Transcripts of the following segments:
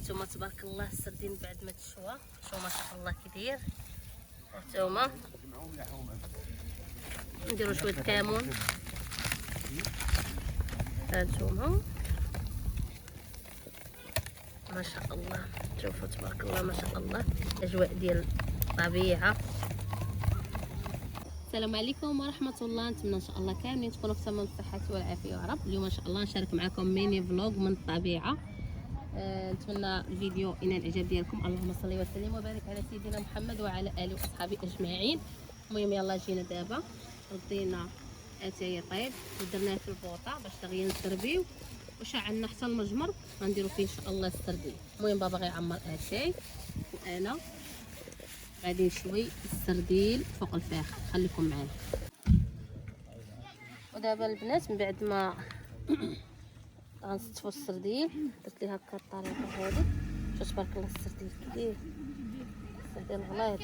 هانتوما تبارك الله السردين بعد ما تشوى شوفوا ما شاء الله كي داير. هانتوما نديرو شويه كمون. هانتوما ما شاء الله شوفوا تبارك الله ما شاء الله اجواء ديال الطبيعه. السلام عليكم ورحمه الله. نتمنى ان شاء الله كاملين تكونوا في تمام الصحه والعافيه يا رب. اليوم ان شاء الله نشارك معكم ميني فلوغ من الطبيعه. نتمنى الفيديو ينال الاعجاب ديالكم. اللهم صل وسلم وبارك على سيدنا محمد وعلى اله واصحابه اجمعين. المهم يلا جينا دابا ردينا اتاي طيب ودرناه في البوطه باش دغيا نتربيو وشعلنا حتى المجمر غنديرو فيه ان شاء الله السردين. المهم بابا غيعمر اتاي وانا غادي نشوي السردين فوق الفاخر. خليكم معايا. ودابا البنات من بعد ما غنستفو السردين درت ليه هكا الطريقه هذه. شوف تبارك الله السردين كبير، السردين غليظ.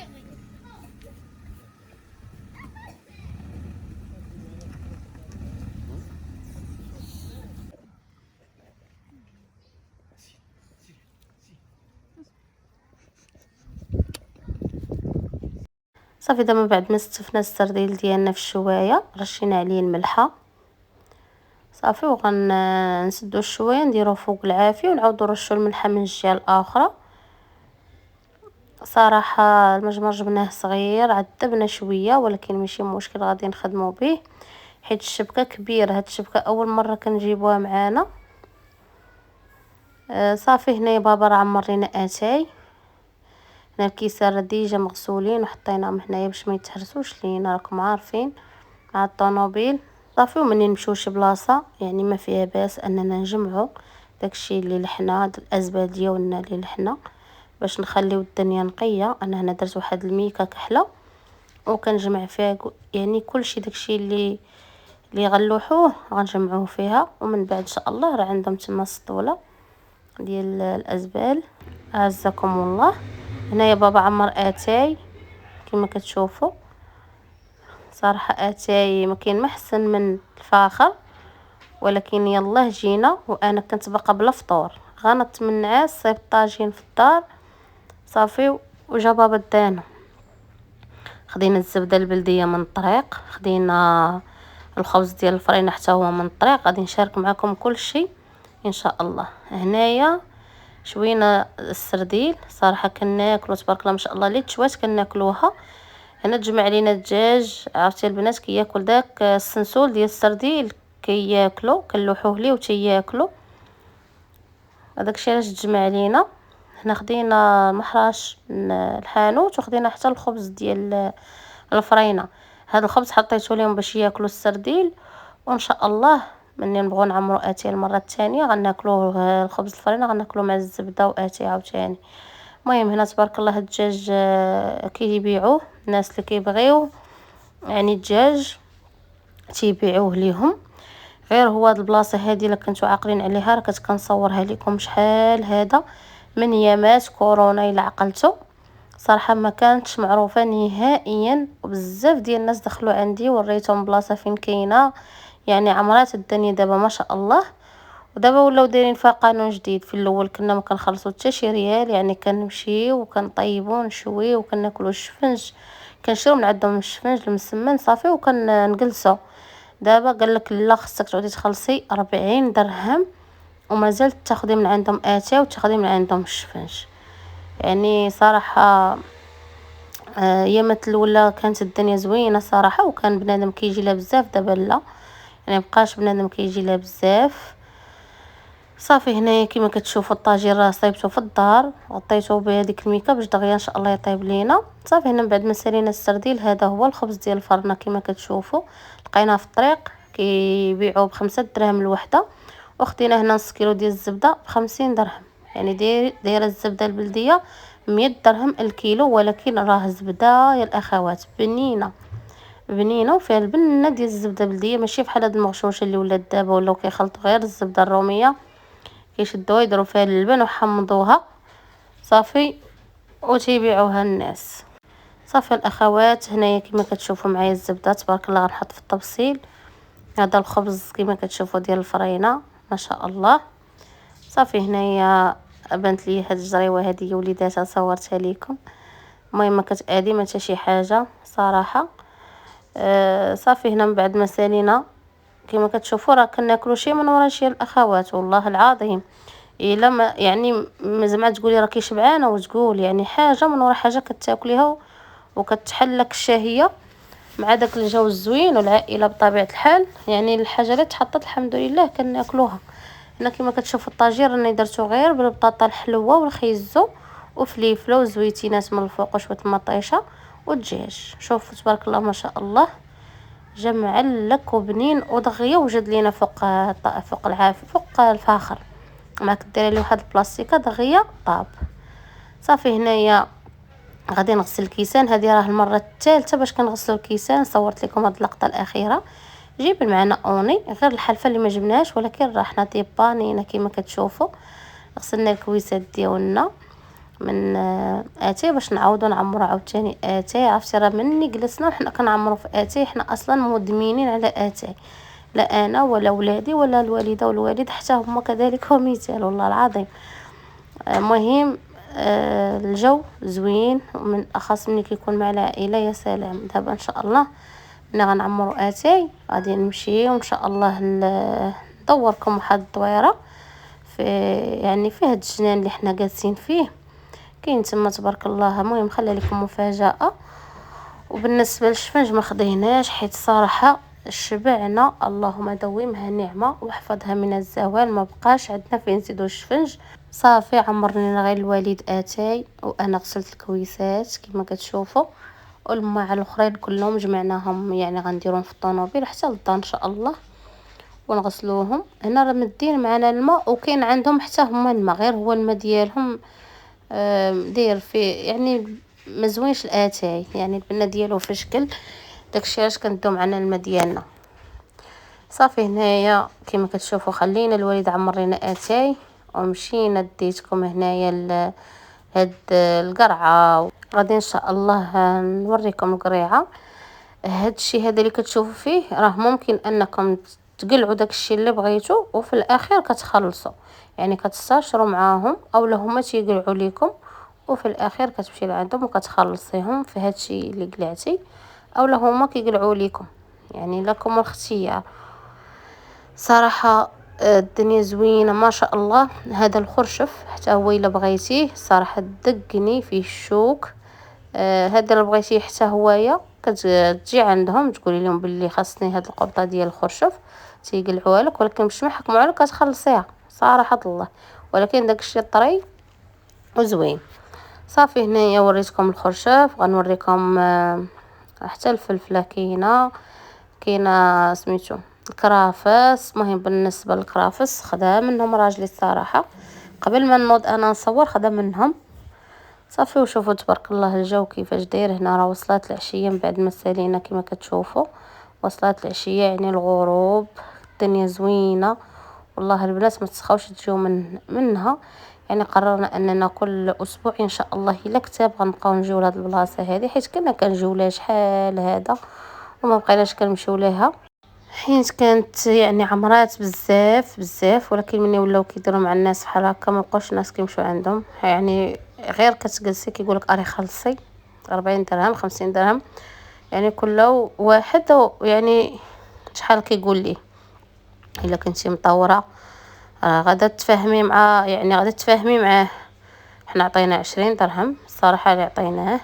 صافي دابا من بعد ما استفنا السردين ديالنا في الشوايه رشينا عليه الملحه صافي وغنسدو الشوايه نديروه فوق العافيه ونعاودو نرشو الملحه من الجهه الاخرى. صراحه المجمر جبناه صغير عذبنا شويه ولكن ماشي مشكل غادي نخدمو به حيت الشبكه كبيره. هاد الشبكه اول مره كنجيبوها معانا. صافي هنايا بابا راه عمر لينا اتاي. هنا الكيسان ديجا مغسولين وحطيناهم هنايا باش ما يتهرسوش لينا راكم عارفين مع الطوموبيل. صافي ومنين نمشيو شي بلاصه يعني ما فيها باس اننا نجمعوا داكشي اللي لحنا الازبال ديالنا اللي لحنا باش نخليو الدنيا نقيه. انا هنا درت واحد الميكه كحله وكنجمع فيها يعني كلشي داكشي اللي غنلوحوه غنجمعوه فيها. ومن بعد ان شاء الله راه عندهم تما السطوله ديال الازبال. اعزكم الله. هنايا بابا عمر اتاي كما كتشوفوا. صراحه اتاي ما كاين ما احسن من الفاخر ولكن يلا جينا وانا كنت باقا بلا فطور. غنط من النعاس صايب الطاجين في الدار صافي وجا بابا دانا. خدينا الزبده البلديه من الطريق، خدينا الخبز ديال الفرينه حتى هو من الطريق. غادي نشارك معكم كل شيء ان شاء الله. هنايا شوينا السرديل صراحه كناكلو تبارك الله ما شاء الله. اللي تشوات كناكلوها. هنا تجمع لينا الدجاج عرفتي البنات كياكل داك السنسول ديال السرديل كياكلو كنلوحوه ليه وتياكلو. هذاك الشيء علاش تجمع لينا. هنا خدينا المحراش من الحانوت وخدينا حتى الخبز ديال الفرينه. هذا الخبز حطيته لهم باش ياكلوا السرديل وان شاء الله مني نبغوا نعمروا اتاي المره الثانيه غناكلوه الخبز الفرينه غناكلوه مع الزبده واتاي عاوتاني. المهم هنا تبارك الله الدجاج كيبيعوه الناس اللي كيبغيو يعني الدجاج تيبيعوه ليهم. غير هو هاد البلاصه هذه الا كنتو عاقلين عليها راه كنت كنصورها لكم شحال هذا من ايامات كورونا الا عقلتو. صراحه ما كانتش معروفه نهائيا وبزاف ديال الناس دخلوا عندي وريتهم بلاصه فين كاينه يعني عمرات الدنيا دابا ما شاء الله. ودابا ولاو دايرين فيها قانون جديد. في الاول كنا ما كنخلصوا حتى شي ريال يعني كنمشيو وكنطيبوا نشويو وكناكلوا الشفنج كنشريو من عندهم الشفنج المسمن صافي وكنجلسوا. دابا قال لك لا خصك تعودي تخلصي 40 درهم ومازال تاخدي من عندهم اتاي وتاخدي من عندهم الشفنج. يعني صراحه ايامات الاولى كانت الدنيا زوينه صراحه وكان بنادم كيجي لها بزاف. دابا لا يعني مبقاش بنادم كيجي لها بزاف. صافي هنايا كما كتشوفوا الطاجين راه صايبته في الدار غطيته بهذيك الميكه باش دغيا ان شاء الله يطيب لينا. صافي هنا من بعد ما سالينا السرديل هذا هو الخبز ديال الفرنه كما كتشوفوا لقيناه في الطريق كيبيعوه ب5 دراهم الوحده. وخدينا هنا نص كيلو ديال الزبده ب50 درهم. يعني دايره الزبده البلديه 100 درهم الكيلو ولكن راه زبده يا الاخوات بنينه بنينه وفيها البنه ديال الزبده البلديه ماشي بحال هاد المغشوشه اللي ولات دابا ولاو كيخلطوا غير الزبده الروميه كيشدوها يديروا فيها اللبن وحمضوها صافي وتيبيعوها الناس. صافي الاخوات هنايا كما كتشوفوا معايا الزبده تبارك الله غنحط في التبصيل. هذا الخبز كما كتشوفوا ديال الفرينه ما شاء الله. صافي هنايا بانت لي هاد الجريوه هذه وليداتها صورتها لكم. المهم ما كتأذي ما حتى شي حاجه صراحه. صافي هنا من بعد ما سالينا كما كتشوفوا راه كناكلوا شي من ورا شي الاخوات والله العظيم. الا ما يعني زعما تقولي راكي شبعانه وتقول يعني حاجه من ورا حاجه كتاكليها وكتحل لك الشهيه مع داك الجو الزوين والعائله بطبيعه الحال. يعني الحاجه اللي تحطت الحمد لله كناكلوها. هنا كما كتشوفوا الطاجير راني درتو غير بالبطاطا الحلوه والخيزو وفليفله وزويتينات من الفوق وشويه المطيشه والدجاج. شوفوا تبارك الله ما شاء الله جا معلك وبنين ودغيا وجد لينا فوق العافيه فوق الفاخر. ما كديري له واحد البلاستيكه دغيا طاب. صافي هنايا غادي نغسل الكيسان. هذه راه المره الثالثه باش كنغسلوا الكيسان. صورت لكم هذه اللقطه الاخيره. جيب معنا اوني غير الحلفه اللي ما جبناش ولكن راه حنا ديبانينا كما كتشوفوا. غسلنا الكويسات ديالنا من اتاي باش نعاودو نعمرو عاوتاني اتاي. عرفتي راه مني جلسنا وحنا كنعمرو في اتاي. حنا اصلا مدمنين على اتاي، لا انا ولا ولادي ولا الوالده والوالد حتى هما كذلك ومثال والله العظيم. مهم الجو زوين ومن اخص ملي كيكون مع العائله يا سلام. دابا ان شاء الله ملي غنعمرو اتاي غادي نمشيو ان شاء الله ندوركم واحد الدويره في يعني في هاد الجنان اللي حنا جالسين فيه كاين تما تبارك الله. المهم خلي لكم مفاجاه. وبالنسبه للشفنج ما خديناش حيت صراحه شبعنا اللهم دومها نعمه واحفظها من الزوال. ما بقاش عندنا فين نزيدو الشفنج. صافي عمرنا غير الوالد اتاي وانا غسلت الكويسات كما كتشوفوا والماع الاخرين كلهم جمعناهم يعني غنديرهم في الطوموبيل حتى للدار ان شاء الله ونغسلوهم. هنا راه مدين معنا الماء وكاين عندهم حتى هما الماء غير هو الماء ديالهم داير فيه يعني مزوينش الاتاي يعني البنه ديالو في شكل داكشي علاش كندو معنا الماء ديالنا. صافي هنايا كما كتشوفوا خلينا الوالد عمر لينا اتاي ومشينا ديتكم هنايا هاد القرعه. غادي ان شاء الله نوريكم القريعه. هاد الشيء هذا اللي كتشوفوا فيه راه ممكن انكم تقلعوا داكشي اللي بغيتو وفي الاخير كتخلصوا يعني كتستاشروا معاهم او هما تيقلعوا لكم وفي الاخير كتمشي لعندهم وكتخلصيهم في هادشي اللي قلعتي او هما كيقلعوا لكم يعني لكم الاختيار. صراحه الدنيا زوينه ما شاء الله. هذا الخرشف حتى هو الا بغيتيه صراحه دقني فيه الشوك. هذا اللي بغيتيه حتى هوايا كتجي عندهم تقولي لهم باللي خاصني هاد القبطه ديال الخرشف تيقلعوها لك ولكن باش ما يحكموا عليك كتخلصيها صراحه الله. ولكن داكشي طري وزوين. صافي هنايا وريتكم الخرشف غنوريكم حتى الفلفله كاينه سميتو الكرافس. مهم بالنسبه للكرافس خدا منهم راجلي الصراحه قبل ما نوض انا نصور خدا منهم. صافي وشوفوا تبارك الله الجو كيفاش داير. هنا راه وصلت العشيه من بعد ما سالينا كما كتشوفوا وصلت العشيه يعني الغروب. الدنيا زوينه والله البنات ما تسخاوش تجيو منها. يعني قررنا اننا كل اسبوع ان شاء الله الا كتاب غنبقاو نجيو لهاد البلاصه هذه حيت كنا كنجيو لها شحال هذا وما بقيناش كنمشيو ليها حيت كانت يعني عمرات بزاف. ولكن ملي ولاو كيديروا مع الناس بحال هكا ما بقاوش الناس كيمشيو عندهم. يعني غير كتجلسي كيقولك اري خلصي 40 درهم 50 درهم يعني كل واحد يعني شحال كيقول لي. الا كنتي مطوره غادا تفهمي مع يعني غادا تفهمي معاه. حنا عطينا 20 درهم الصراحه اللي عطيناه.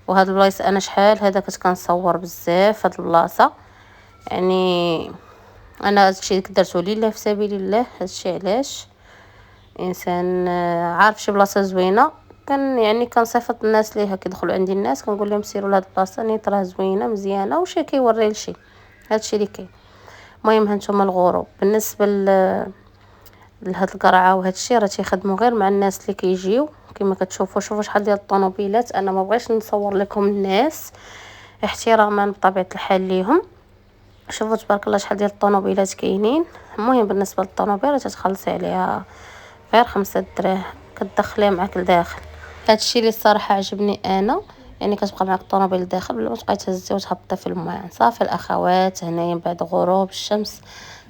وهاد البلايص انا شحال هذا كنت كنصور بزاف هاد البلاصه يعني انا هادشي درتو لله في سبيل الله. هادشي علاش انسان عارف شي بلاصه زوينه كان يعني كنصيفط الناس ليها كيدخلوا عندي الناس كنقول لهم سيروا لهاد البلاصه نيت راه زوينه مزيانه وشي كيوري لشي. هادشي اللي كاين. المهم هانتوما الغروب بالنسبه لهاد القرعه وهاد الشيء راه تيخدموا غير مع الناس اللي كيجيو كما كتشوفوا. شوفوا شحال ديال الطوموبيلات. انا ما بغيتش نصور لكم الناس احتراما بطبيعه الحال ليهم. شوفوا تبارك الله شحال ديال الطوموبيلات كاينين. المهم بالنسبه للطوموبيله تتخلصي عليها غير 5 دراهم كتدخليها معاك لداخل. هادشي اللي الصراحه عجبني انا يعني كتبقى معاك الطوموبيل لداخل بلا ما تبقاي تهزي وتهبطي في الماء. صافي الاخوات هنايا بعد غروب الشمس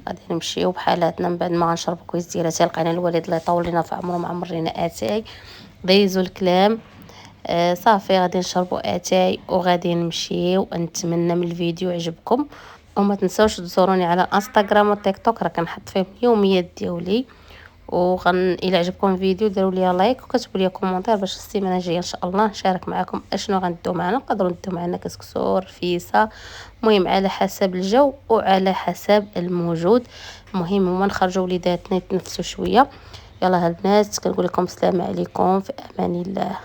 غادي نمشيو بحالاتنا من بعد ما غنشربو كويس ديالاتي. لقينا الوالد الله يطول لينا في عمرو معمر لينا اتاي، ضيزو الكلام. صافي غادي نشربو اتاي وغادي نمشيو. نتمنى من الفيديو عجبكم، وما تنساوش تزوروني على انستغرام وتيك توك، راه كنحط فيهم اليوميات ديالي. الى عجبكم الفيديو ديروا لي لايك وكتبوا لي كومونتير باش السيمانه الجايه ان شاء الله نشارك معكم اشنو غندو معنا. نقدروا ندو معنا كسكسور، فيسا، المهم على حسب الجو وعلى حسب الموجود. المهم هما نخرجوا وليداتنا يتنفسوا شويه. يلا البنات كنقول لكم السلام عليكم، في امان الله.